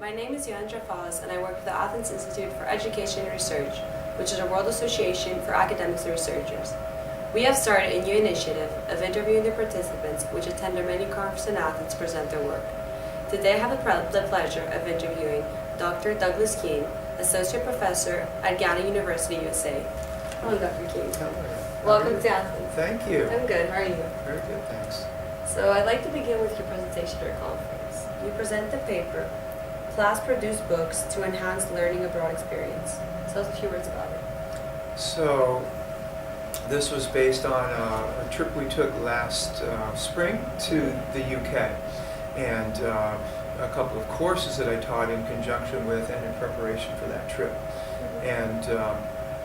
My name is Ioanna Trafalis, and I work for the Athens Institute for Education and Research, which is a world association for academics and researchers. We have started a new initiative of interviewing the participants which attend our mini conference in Athens to present their work. Today I have the pleasure of interviewing Dr. Douglas Keane, Associate Professor at Gannon University, USA. Hello, Dr. Keane. Hello. Welcome to Athens. Thank you. I'm good. How are you? Very good, thanks. So I'd like to begin with your presentation at our conference. You present the paper, Class-Produced Books to Enhance Learning Abroad Experience. Tell us a few words about it. So, this was based on a trip we took last spring to the UK, and a couple of courses that I taught in conjunction with and in preparation for that trip. And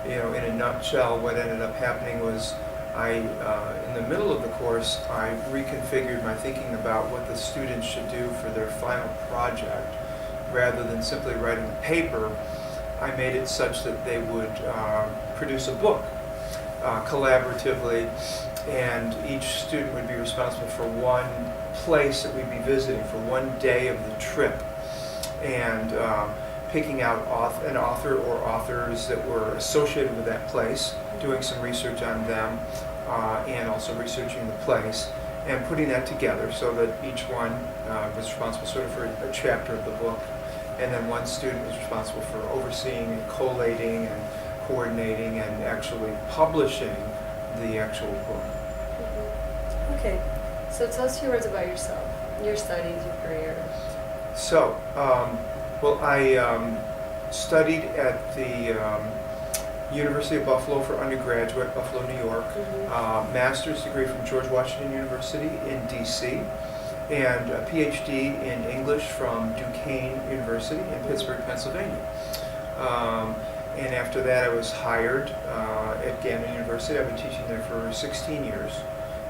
in a nutshell, what ended up happening was in the middle of the course, I reconfigured my thinking about what the students should do for their final project. Rather than simply writing a paper, I made it such that they would produce a book collaboratively, and each student would be responsible for one place that we'd be visiting for one day of the trip, and picking out an author or authors that were associated with that place, doing some research on them, and also researching the place, and putting that together so that each one was responsible sort of for a chapter of the book, and then one student was responsible for overseeing and collating and coordinating and actually publishing the actual book. Mm-hmm. Okay, so tell us a few words about yourself, your studies, your career. So, I studied at the University of Buffalo for undergraduate, Buffalo, New York, master's degree from George Washington University in D.C., and a PhD in English from Duquesne University in Pittsburgh, Pennsylvania. And after that I was hired at Gannon University. I've been teaching there for 16 years,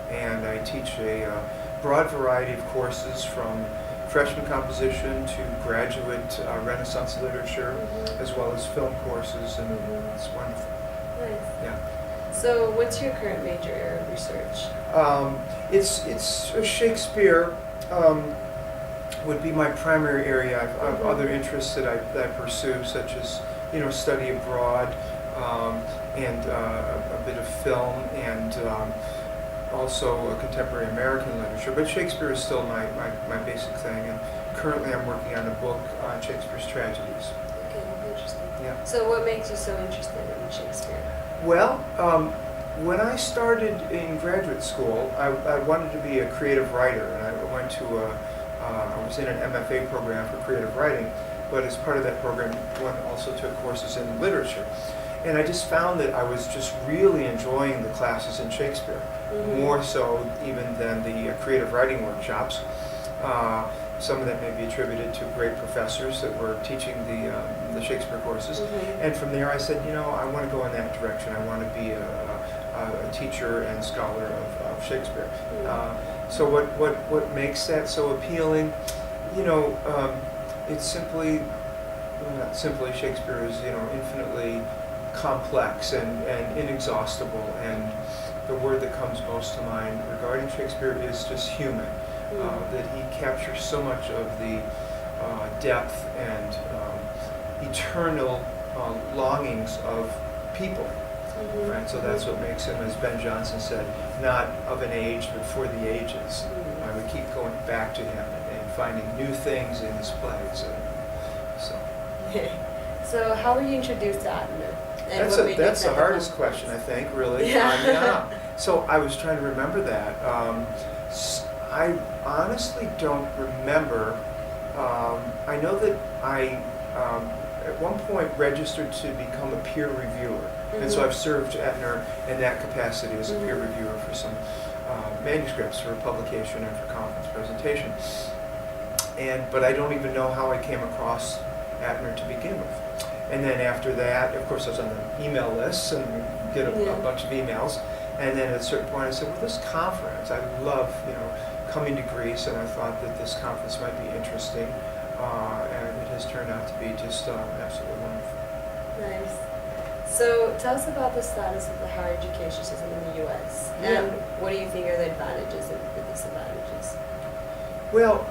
and I teach a broad variety of courses from freshman composition to graduate Renaissance literature, as well as film courses, and it's wonderful. Nice. Yeah. So what's your current major area of research? It's Shakespeare would be my primary area. I have other interests that I pursue, such as study abroad, and a bit of film, and also contemporary American literature. But Shakespeare is still my basic thing, and currently I'm working on a book on Shakespeare's tragedies. Okay, interesting. Yeah. So what makes you so interested in Shakespeare? Well, when I started in graduate school, I wanted to be a creative writer, and I went to I was in an MFA program for creative writing, but as part of that program, one also took courses in literature. And I just found that I was just really enjoying the classes in Shakespeare, more so even than the creative writing workshops. Some of that may be attributed to great professors that were teaching the Shakespeare courses. And from there I said, I want to go in that direction. I want to be a teacher and scholar of Shakespeare. So what makes that so appealing? It's simply, not simply, Shakespeare is infinitely complex and inexhaustible, and the word that comes most to mind regarding Shakespeare is just human. That he captures so much of the depth and eternal longings of people. Right? So that's what makes him, as Ben Jonson said, not of an age but for the ages. We keep going back to him and finding new things in his plays. So how were you introduced to Athens? That's the hardest question, I think, really. Yeah. So I was trying to remember that. I honestly don't remember. I know that I, at one point, registered to become a peer reviewer. And so I've served Aetna in that capacity as a peer reviewer for some manuscripts for publication and for conference presentation. But I don't even know how I came across Aetna to begin with. And then after that, of course, I was on the email lists and get a bunch of emails. And then at a certain point I said, well, this conference, I love, coming to Greece, and I thought that this conference might be interesting. And it has turned out to be just absolutely wonderful. Nice. So tell us about the status of the higher education system in the U.S. And what do you think are the advantages and the disadvantages? Well,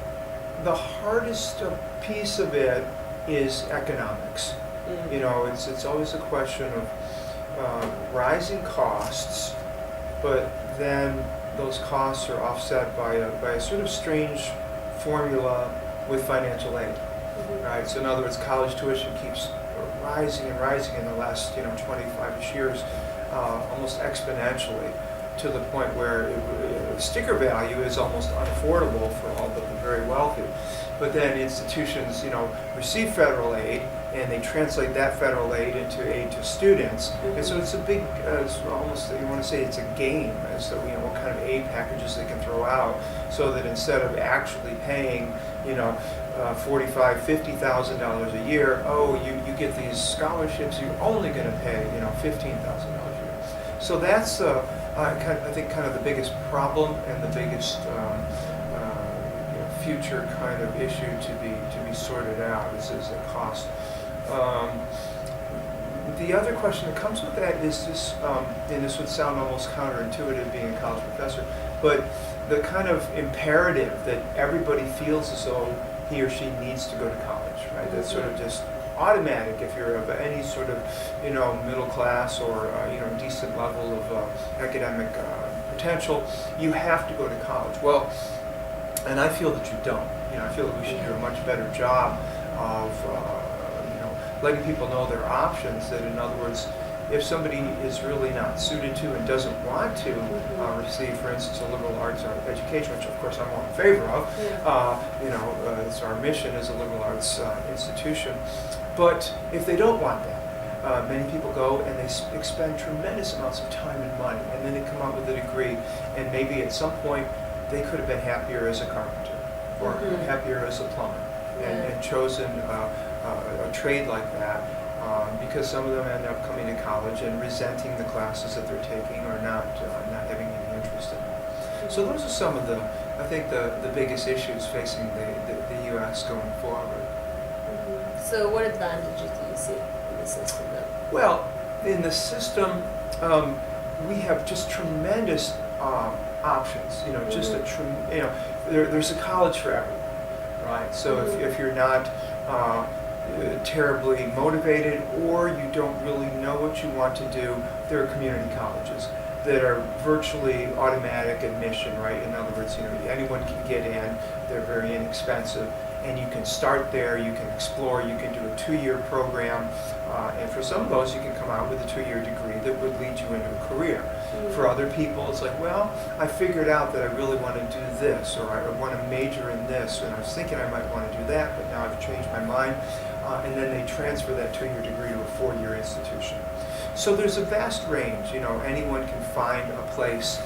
the hardest piece of it is economics. You know, it's always a question of rising costs, but then those costs are offset by a sort of strange formula with financial aid, right? So in other words, college tuition keeps rising and rising in the last 25-ish years, almost exponentially, to the point where sticker value is almost unaffordable for all the very wealthy. But then institutions, receive federal aid, and they translate that federal aid into aid to students. And so it's a big, it's almost, you want to say it's a game as to what kind of aid packages they can throw out, so that instead of actually paying, $45,000, $50,000 a year, you get these scholarships, you're only going to pay, $15,000 a year. So that's, I think, kind of the biggest problem and the biggest future kind of issue to be sorted out is the cost. The other question that comes with that is this, and this would sound almost counterintuitive being a college professor, but the kind of imperative that everybody feels as though he or she needs to go to college, right? That's sort of just automatic if you're of any sort of, middle class or, decent level of academic potential, you have to go to college. Well, and I feel that you don't. I feel that we should do a much better job of, letting people know their options. That, in other words, if somebody is really not suited to and doesn't want to receive, for instance, a liberal arts education, which of course I'm all in favor of, it's our mission as a liberal arts institution. But if they don't want that, many people go and they expend tremendous amounts of time and money, and then they come out with a degree, and maybe at some point they could have been happier as a carpenter or happier as a plumber, and chosen a trade like that, because some of them end up coming to college and resenting the classes that they're taking, or not having any interest in them. So those are some of I think the biggest issues facing the U.S. going forward. So what advantages do you see in the system then? Well, in the system, we have just tremendous options. Just there's a college for everyone, right? So if you're not terribly motivated, or you don't really know what you want to do, there are community colleges that are virtually automatic admission, right? In other words, anyone can get in. They're very inexpensive, and you can start there. You can explore. You can do a 2-year program, and for some of those, you can come out with a 2-year degree that would lead you into a career. For other people, it's like, well, I figured out that I really want to do this, or I want to major in this, and I was thinking I might want to do that, but now I've changed my mind. And then they transfer that 2-year degree to a 4-year institution. So there's a vast range. Anyone can find a place,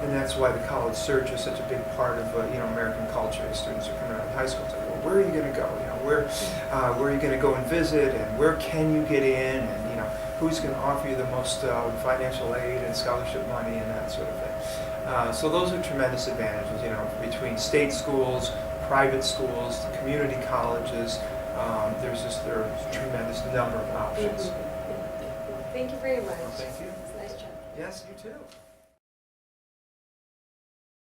and that's why the college search is such a big part of American culture. As students are coming out of high school, it's like, well, where are you going to go? Where are you going to go and visit, and where can you get in, and who's going to offer you the most financial aid and scholarship money and that sort of thing. So those are tremendous advantages. Between state schools, private schools, the community colleges. There's a tremendous number of options. Thank you very much. Well, thank you. It's a nice chat. Yes, you too.